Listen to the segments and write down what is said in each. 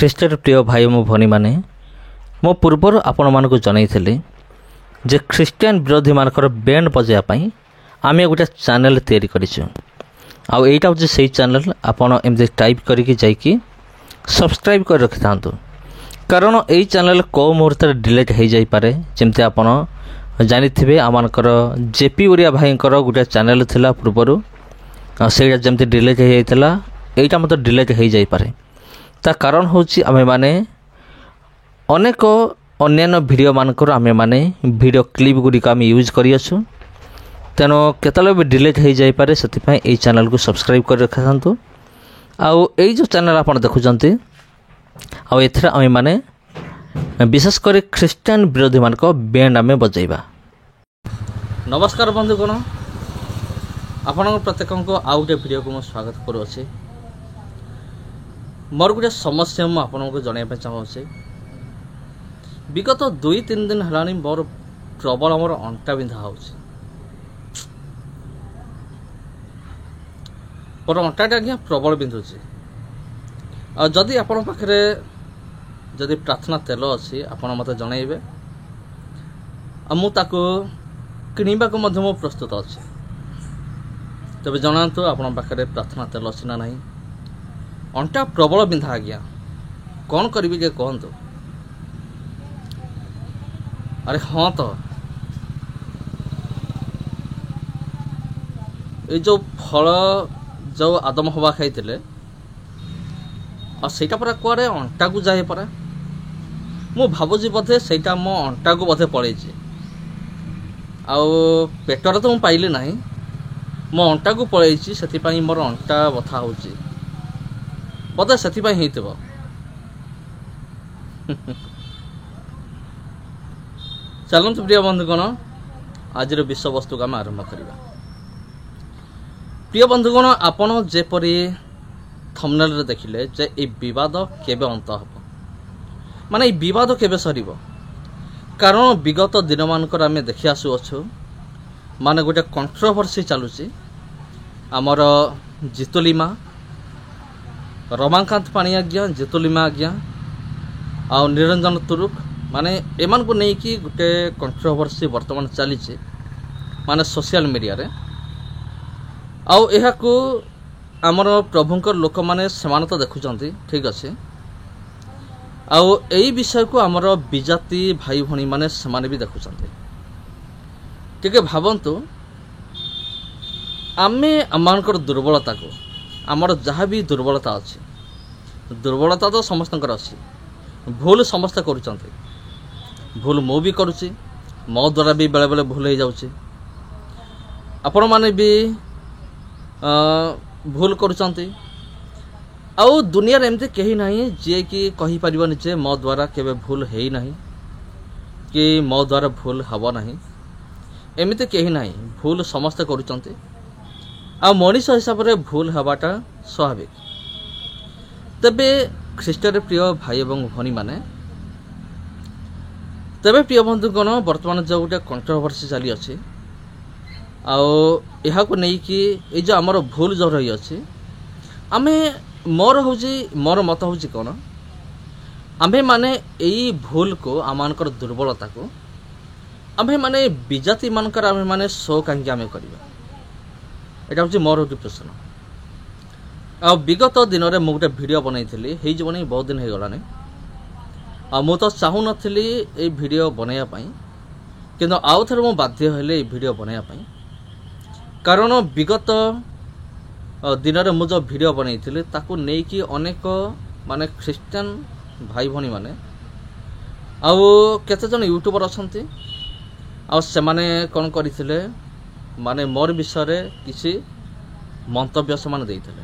ଖ୍ରୀଷ୍ଟର ପ୍ରିୟ ଭାଇ ଓ ଭଉଣୀ ମାନେ, ମୁଁ ପୂର୍ବରୁ ଆପଣମାନଙ୍କୁ ଜଣାଇଥିଲି ଯେ ଖ୍ରୀଷ୍ଟିଆନ ବିରୋଧୀମାନଙ୍କର ବ୍ୟାଣ୍ଡ ବଜାଇବା ପାଇଁ ଆମେ ଗୋଟେ ଚ୍ୟାନେଲ୍ ତିଆରି କରିଛୁ। ଆଉ ଏଇଟା ହେଉଛି ସେଇ ଚ୍ୟାନେଲ୍। ଆପଣ ଏମିତି ଟାଇପ୍ କରିକି ଯାଇକି ସବସ୍କ୍ରାଇବ୍ କରି ରଖିଥାନ୍ତୁ, କାରଣ ଏଇ ଚ୍ୟାନେଲ୍ କେଉଁ ମୁହୂର୍ତ୍ତରେ ଡିଲିଟ୍ ହୋଇଯାଇପାରେ। ଯେମିତି ଆପଣ ଜାଣିଥିବେ, ଆମମାନଙ୍କର ଜେପି ଓଡ଼ିଆ ଭାଇଙ୍କର ଗୋଟେ ଚ୍ୟାନେଲ୍ ଥିଲା ପୂର୍ବରୁ, ସେଇଟା ଯେମିତି ଡିଲିଟ୍ ହୋଇଯାଇଥିଲା, ଏଇଟା ମଧ୍ୟ ଡିଲିଟ୍ ହୋଇଯାଇପାରେ। ତା କାରଣ ହେଉଛି ଆମେମାନେ ଅନେକ ଅନ୍ୟାନ୍ୟ ଭିଡ଼ିଓମାନଙ୍କର ଆମେମାନେ ଭିଡ଼ିଓ କ୍ଲିପ୍ ଗୁଡ଼ିକ ଆମେ ୟୁଜ୍ କରିଅଛୁ। ତେଣୁ କେତେବେଳେ ବି ଡିଲିଟ୍ ହୋଇଯାଇପାରେ, ସେଥିପାଇଁ ଏଇ ଚ୍ୟାନେଲ୍କୁ ସବସ୍କ୍ରାଇବ୍ କରି ରଖିଥାନ୍ତୁ। ଆଉ ଏଇ ଯେଉଁ ଚ୍ୟାନେଲ୍ ଆପଣ ଦେଖୁଛନ୍ତି, ଆଉ ଏଥିରେ ଆମେମାନେ ବିଶେଷ କରି ଖ୍ରୀଷ୍ଟିଆନ ବିରୋଧୀମାନଙ୍କ ବ୍ୟାଣ୍ଡ ଆମେ ବଜାଇବା। ନମସ୍କାର ବନ୍ଧୁଗଣ, ଆପଣଙ୍କ ପ୍ରତ୍ୟେକଙ୍କୁ ଆଉ ଗୋଟେ ଭିଡ଼ିଓକୁ ମୁଁ ସ୍ୱାଗତ କରୁଅଛି। ମୋର ଗୋଟେ ସମସ୍ୟା ମୁଁ ଆପଣଙ୍କୁ ଜଣାଇବା ପାଇଁ ଚାହୁଁଛି। ବିଗତ 2-3 ଦିନ ହେଲାଣି ମୋର ପ୍ରବଳ ଅଣ୍ଟା ବିନ୍ଧା ହେଉଛି। ମୋର ଅଣ୍ଟାଟା ଆଜ୍ଞା ପ୍ରବଳ ବିନ୍ଧୁଛି। ଆଉ ଯଦି ଆପଣଙ୍କ ପାଖରେ ଯଦି ପ୍ରାର୍ଥନା ତେଲ ଅଛି, ଆପଣ ମୋତେ ଜଣାଇବେ, ଆଉ ମୁଁ ତାକୁ କିଣିବାକୁ ମଧ୍ୟ ମୁଁ ପ୍ରସ୍ତୁତ ଅଛି। ତେବେ ଜଣାନ୍ତୁ ଆପଣଙ୍କ ପାଖରେ ପ୍ରାର୍ଥନା ତେଲ ଅଛି ନା ନାହିଁ। ଅଣ୍ଟା ପ୍ରବଳ ବିନ୍ଧା ଆଜ୍ଞା, କ'ଣ କରିବି ଯେ କୁହନ୍ତୁ। ଆରେ ହଁ ତ, ଏଇ ଯେଉଁ ଫଳ ଯେଉଁ ଆଦମ ହବା ଖାଇଥିଲେ, ଆଉ ସେଇଟା ପରା କୁଆଡ଼େ ଅଣ୍ଟାକୁ ଯାଏ ପରା। ମୁଁ ଭାବୁଛି ବୋଧେ ସେଇଟା ମୋ ଅଣ୍ଟାକୁ ବୋଧେ ପଳେଇଛି। ଆଉ ପେଟରେ ତ ମୁଁ ପାଇଲି ନାହିଁ, ମୋ ଅଣ୍ଟାକୁ ପଳେଇଛି। ସେଥିପାଇଁ ମୋର ଅଣ୍ଟା ବଥା ହେଉଛି, ବୋଧେ ସେଥିପାଇଁ ହେଇଥିବ। ଚାଲନ୍ତୁ ପ୍ରିୟ ବନ୍ଧୁଗଣ, ଆଜିର ବିଷୟବସ୍ତୁକୁ ଆମେ ଆରମ୍ଭ କରିବା। ପ୍ରିୟ ବନ୍ଧୁଗଣ, ଆପଣ ଯେପରି ଥମ୍ବନେଲରେ ଦେଖିଲେ ଯେ এই ବିବାଦ କେବେ ଅନ୍ତ ହେବ, ମାନେ এই ବିବାଦ କେବେ ସରିବ। କାରଣ ବିଗତ ଦିନମାନଙ୍କର ଆମେ ଦେଖି ଆସୁଅଛୁ, ମାନେ ଗୋଟେ କଣ୍ଟ୍ରୋଭର୍ସି ଚାଲୁଛି। ଆମର ଜିତୁଲିମା, ରମାକାନ୍ତ ପାଣି ଆଜ୍ଞା, ଜିତୁଲିମା ଆଜ୍ଞା, ଆଉ ନିରଞ୍ଜନ ତୁରୁକ, ମାନେ ଏମାନଙ୍କୁ ନେଇକି ଗୋଟେ କଣ୍ଟ୍ରୋଭର୍ସି ବର୍ତ୍ତମାନ ଚାଲିଛି, ମାନେ ସୋସିଆଲ ମିଡ଼ିଆରେ। ଆଉ ଏହାକୁ ଆମର ପ୍ରଭୁଙ୍କର ଲୋକମାନେ ସେମାନେ ତ ଦେଖୁଛନ୍ତି, ଠିକ୍ ଅଛି। ଆଉ ଏଇ ବିଷୟକୁ ଆମର ବିଜାତି ଭାଇ ଭଉଣୀମାନେ ସେମାନେ ବି ଦେଖୁଛନ୍ତି। ଟିକେ ଭାବନ୍ତୁ, ଆମେ ଆମମାନଙ୍କର ଦୁର୍ବଳତାକୁ, ଆମର ଯାହା ବି ଦୁର୍ବଳତା ଅଛି, ଦୁର୍ବଳତା ତ ସମସ୍ତଙ୍କର ଅଛି, ଭୁଲ ସମସ୍ତେ କରୁଛନ୍ତି। ଭୁଲ ମୁଁ ବି କରୁଛି, ମୋ ଦ୍ୱାରା ବି ବେଳେବେଳେ ଭୁଲ ହେଇଯାଉଛି। ଆପଣମାନେ ବି ଭୁଲ କରୁଛନ୍ତି। ଆଉ ଦୁନିଆରେ ଏମିତି କେହି ନାହିଁ ଯିଏକି କହିପାରିବନି ଯେ ମୋ ଦ୍ୱାରା କେବେ ଭୁଲ ହେଇନାହିଁ କି ମୋ ଦ୍ୱାରା ଭୁଲ ହେବ ନାହିଁ। ଏମିତି କେହି ନାହିଁ, ଭୁଲ ସମସ୍ତେ କରୁଛନ୍ତି। ଆଉ ମଣିଷ ହିସାବରେ ଭୁଲ ହେବାଟା ସ୍ୱାଭାବିକ। ତେବେ ଖ୍ରୀଷ୍ଟରେ ପ୍ରିୟ ଭାଇ ଏବଂ ଭଉଣୀମାନେ, ତେବେ ପ୍ରିୟ ବନ୍ଧୁଗଣ, ବର୍ତ୍ତମାନ ଯେଉଁ ଗୋଟେ କଣ୍ଟ୍ରୋଭର୍ସି ଚାଲିଅଛି, ଆଉ ଏହାକୁ ନେଇକି ଏଇ ଯେଉଁ ଆମର ଭୁଲ ଯେଉଁ ରହିଅଛି, ଆମେ ମୋର ମତ ହେଉଛି କ'ଣ, ଆମ୍ଭେମାନେ ଏଇ ଭୁଲକୁ, ଆମମାନଙ୍କର ଦୁର୍ବଳତାକୁ ଆମ୍ଭେମାନେ ବିଜାତିମାନଙ୍କର ଆମେମାନେ ଶୋ କାହିଁକି ଆମେ କରିବା, ଏଇଟା ହେଉଛି ମୋର ଗୋଟେ ପ୍ରଶ୍ନ। ଆଉ ବିଗତ ଦିନରେ ମୁଁ ଗୋଟେ ଭିଡ଼ିଓ ବନେଇଥିଲି, ହେଇଯିବନି ବହୁତ ଦିନ ହେଇଗଲାଣି। ଆଉ ମୁଁ ତ ଚାହୁଁନଥିଲି ଏଇ ଭିଡ଼ିଓ ବନେଇବା ପାଇଁ, କିନ୍ତୁ ଆଉ ଥରେ ମୁଁ ବାଧ୍ୟ ହେଲି ଏଇ ଭିଡ଼ିଓ ବନେଇବା ପାଇଁ। କାରଣ ବିଗତ ଦିନରେ ମୁଁ ଯେଉଁ ଭିଡ଼ିଓ ବନେଇଥିଲି, ତାକୁ ନେଇକି ଅନେକ ମାନେ ଖ୍ରୀଷ୍ଟିଆନ ଭାଇ ଭଉଣୀମାନେ ଆଉ କେତେଜଣ ୟୁଟ୍ୟୁବର ଅଛନ୍ତି, ଆଉ ସେମାନେ କ'ଣ କରିଥିଲେ, ମାନେ ମୋର ବିଷୟରେ କିଛି ମନ୍ତବ୍ୟ ସେମାନେ ଦେଇଥିଲେ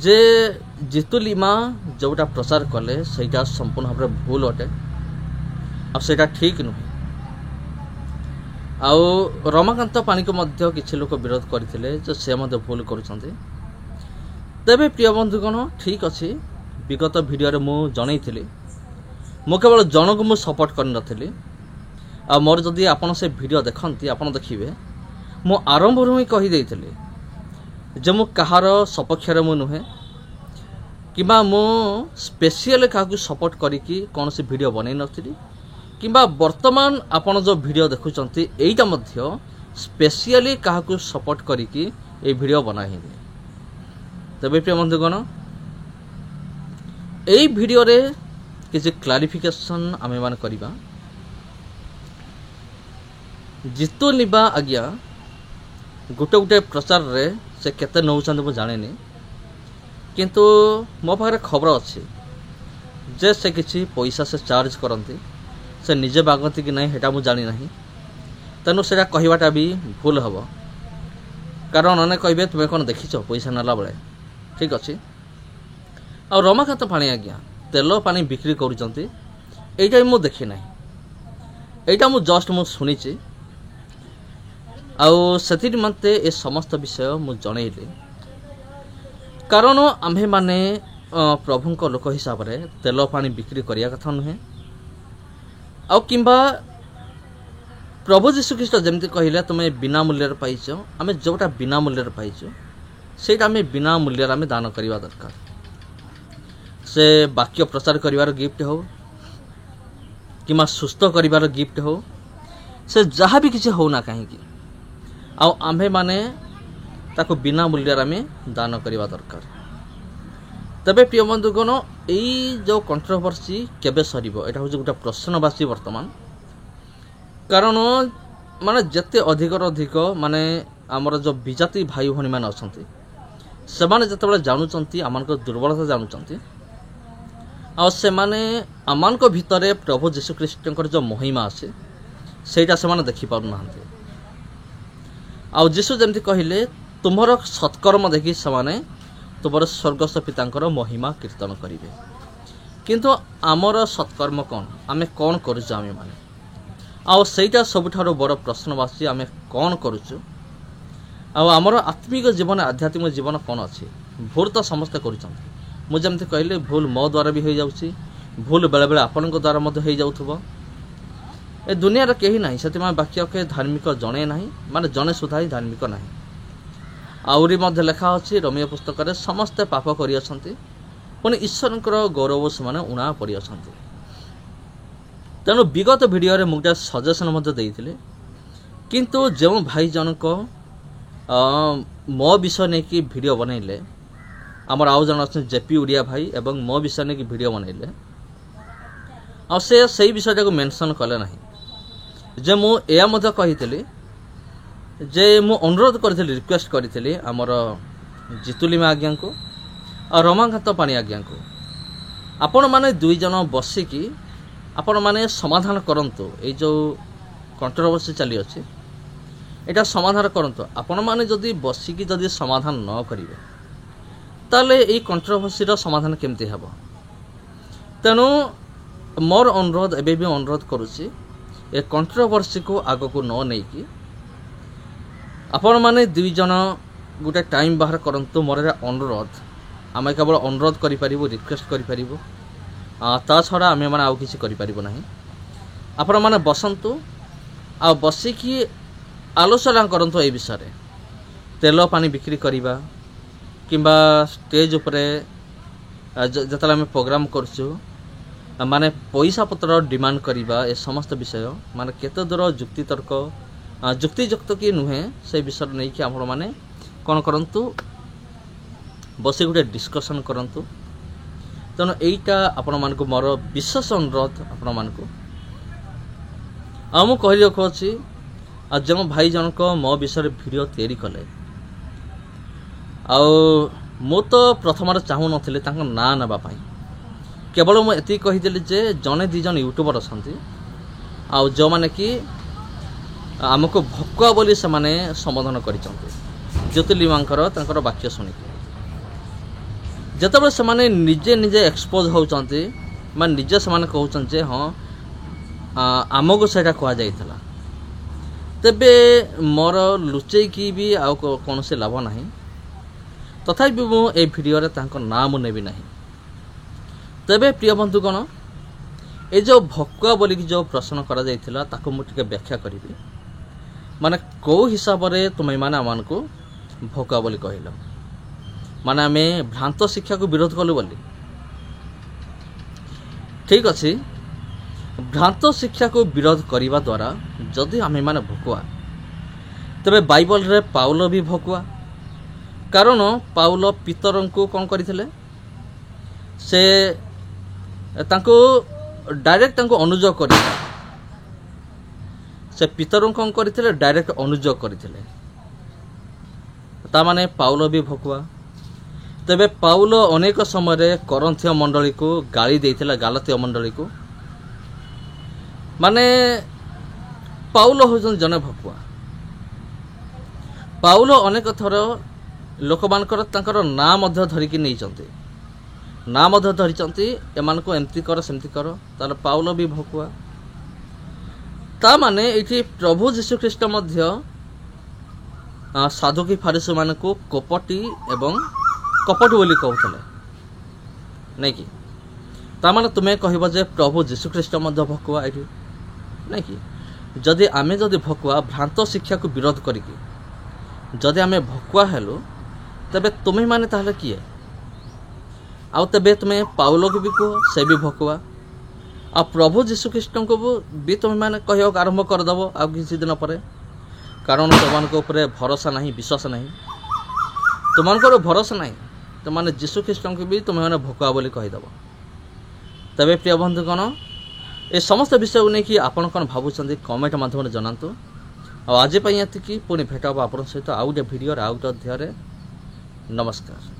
ଯେ ଜିତୁଲିମା ଯେଉଁଟା ପ୍ରଚାର କଲେ ସେଇଟା ସମ୍ପୂର୍ଣ୍ଣ ଭାବରେ ଭୁଲ ଅଟେ, ଆଉ ସେଇଟା ଠିକ୍ ନୁହେଁ। ଆଉ ରମାକାନ୍ତ ପାଣିକୁ ମଧ୍ୟ କିଛି ଲୋକ ବିରୋଧ କରିଥିଲେ ଯେ ସେ ମଧ୍ୟ ଭୁଲ କରୁଛନ୍ତି। ତେବେ ପ୍ରିୟ ବନ୍ଧୁଗଣ, ଠିକ୍ ଅଛି, ବିଗତ ଭିଡ଼ିଓରେ ମୁଁ ଜଣାଇଥିଲି, ମୁଁ କେବଳ ଜଣକୁ ମୁଁ ସପୋର୍ଟ କରିନଥିଲି। ଆଉ ମୋର ଯଦି ଆପଣ ସେ ଭିଡ଼ିଓ ଦେଖନ୍ତି, ଆପଣ ଦେଖିବେ ମୁଁ ଆରମ୍ଭରୁ ହିଁ କହିଦେଇଥିଲି ଯେ ମୁଁ କାହାର ସପକ୍ଷରେ ମୁଁ ନୁହେଁ, किंबा मो स्पेशल क्या सपोर्ट करिकी कौन सी वीडियो बनै नथिली किंबा वर्तमान आपण जो वीडियो देखुचंती एटा मध्य स्पेशली क्या सपोर्ट करिकी ए वीडियो बनाही तबे प्रिय बंधुगण एई वीडियो रे किसी क्लारिफिकेशन आमे मान करिबा जितु निबा आज्ञा गोटे गोटे प्रचार रे से केते नौचंद मु जानेनी किंतु मो पाखरे खबर अच्छी जे से किसी पैसा से चार्ज करती से निजे बागती कि नहीं हेटा मु जानी नहीं तेणु से कहवाटा भी भूल हम कारण अने कहे तुम्हें कौन देखीच पैसा नाला बेले ठीक अच्छे आ रमाकांत पाणी आज्ञा तेल पानी बिक्री करूँ यहीटा भी मुझे देखी ना यहीटा मु जस्ट मु शुणी आती मते ए समस्त विषय मु जनइली कारण आम्भे माने प्रभुंक लोक हिसाब रे तेल पानी बिक्री करिया कथा नुहे आ किंबा प्रभु जीशु ख्रीष्ट जमती कहले तुम बिना मूल्य पाइच आम जोटा बिना मूल्य पाइच से आम बिना मूल्य आम दान करवा दरकार से वाक्य प्रचार करिवार गिफ्ट हो कि सुस्थ करिवार गिफ्ट हो से जहाँ भी किसी होना कहीं आम्भे माने ताको बिना मूल्य आम दान करवा दरकार तबे प्रिय बंधुगण यही जो कंट्रोवर्सी केबे सरीबो एटा हूँ गोटे प्रश्नवाची वर्तमान कारण माने जिते अधिक माने आमर जो विजाति भाई भणी मैंने अच्छा से माने जते जानुचंती आमान दुर्बलता जानुचंती आ से माने आमान भितर प्रभु जीशु ख्रीष्ट जो महिमा अच्छे सेटा से माने देखि पारु नाहंती आ जीशु जमती कहले तुम्हार सत्कर्म देखि से तुमर स्वर्गस्थ पितांकर महिमा कीर्तन करेंगे किंतु आमर सत्कर्म कौन आम कौन करुचु आम माने आईटा सबुठार बड़ प्रश्नवाची आम कौन करुचु आमर आत्मिक जीवन आध्यात्मिक जीवन कौन अच्छी भूल तो समस्ते करमती कहले भूल मो द्वारा भी हो जाऊँगी भूल बेले बेले आपण द्वारा हो जाऊब ए दुनिया कहीं ना से बाक्य के धार्मिक जड़े ना माने जड़े सुधा ही धार्मिक ना आउरी मध्य लेखा अच्छी रमीय पुस्तक में समस्ते पाप करी पुणी ईश्वर गौरव से उणा पड़ी तेणु विगत भिडियो मुझे सजेसन देते किंतु जो भाई जनक मो विषय नहीं कि वीडियो बनइले आमर आउ जन अच्छे जेपी उड़िया भाई एवं मो विषय नहीं कि वीडियो बनइले आ से विषय को मेंशन कले ना जे मुझे कही जे मु अनुरोध करी रिक्वेस्ट करी आमर जितुलिमा आज्ञा को और रमाकांत पाणी आज्ञा को आपण माने दुई जन बसिकी आपण माने समाधान करंतु ए जो कंट्रोवर्सी चली अच्छे एटा समाधान करंतु आपण माने जदि बसिकी जदि समाधान न करिवे ताले ए कंट्रोवर्सी रो समाधान केमती हेबो तेणु मोर अनुरोध एबे भी अनुरोध करूची ए कंट्रोवर्सी को आगो को न नहीं कि आपण माने दुई जन गोटे टाइम बाहर करंतु मोर अनुरोध आम केवल अनुरोध करिपारिबो रिक्वेस्ट करिपारिबो ता छड़ा आम मैंने आउ किसी करिपारिबो नाही आपण माने बसंतु आ बसिकी आलोचना करंतु ए विषय तेल पानी बिक्री करिबा किंबा स्टेज उपरे जतले आम प्रोग्राम करछु माने पैसा पत्र डिमांड करिबा ए समस्त विषय माने केते दूर जुक्ति तर्क जुक्तियुक्त कि नुहे से विषय नहीं कि आपण माने कौन करंतु बस गोटे डिस्कसन करंतु तेणु यहीटा आपण मानक मोर विशेष अनुरोध आपण मानक आम कही रखुच्छी जो भाई जनक मो विषय वीडियो तैयारी कले मु तो प्रथम चाहू नी ना नापी केवल मुझे कहीदेली जे जड़े दी जन यूट्यूबर अच्छा जो मैंने कि आमको भकुआ बोली से माने संबोधन करिसंते ज्योतिर्लिमांकर तांकर वाक्य सुनिके जतबे से माने निजे निजे एक्सपोज होउचंते माने निजे से माने कहउचन जे हां आमको सेटा कहा जाइतला तेबे मोर लुचै की भी आ कौन से लाभ नाही तथापि मु ए वीडियो रे तांको नाम नेबी नाही तेबे प्रिय बंधुगण ए जो भकुआ बोली जो प्रश्न करा जाइतला ताको मु टिके व्याख्या करिबी माने को हिसाब रे तुम माने आमान को भकुआ बोली कहल माने आमे भ्रांत शिक्षा को विरोध कलु बोली ठीक अच्छे भ्रांत शिक्षा को विरोध करने द्वारा जदि आम मैंने भकुआ तेरे बाइबल रे पाउल भी भकुआ कारण पाउल पितर को कौन करते से डायरेक्ट अनुज कर से पितर कौन करते डायरेक्ट अनुज करते ताने पाउल भी भकुआ तेबे पाउल अनेक समय करंथिया मंडली को गाली देइथिला गालातिया मंडली को माने पाउल होजन जने भकुआ पाउल अनेक थर लोक मानकर तांकर ना मध्य धरिकी नहीं चंती ना मध्य धरी चंती एमान को एमती कर सेमती कर तार पाउल भी भकुआ ता माने एठी प्रभु यीशु ख्रीष्ट मध्य साधुकी फारिसी मान को कपटी एवं कपट बोली कहते नहीं कि ताने तुम्हें कह जे प्रभु यीशु ख्रीष्ट मध्य भकुआ ये नहीं कि जदि आमे जदि भकुआ भ्रांत शिक्षा को विरोध करिकी जदि आमे भकुआ हेलु तबे तुम्हें माने ताहले किए आउ तबे तुम्हें पाउल को भी कह से भी भकुआ आ प्रभु यीशु ख्रीष्ट को भी तुम्हें माने कह आरंभ करदेव आ किसी दिन पर कारण तुम भरोसा नहीं विश्वास नहीं तुम भरोसा नहीं तो माने यीशु ख्रीष्ट को भी तुम्हें मैंने भकुआ बोली कहीदेव तबे प्रिय बंधुगण ए समस्त विषय को लेकिन आपन कौन भावुं कमेंट माध्यम जनातु आज ये पुणी भेट आप सहित आउ गोटे भिडियो आउ गोटे अध्याय नमस्कार।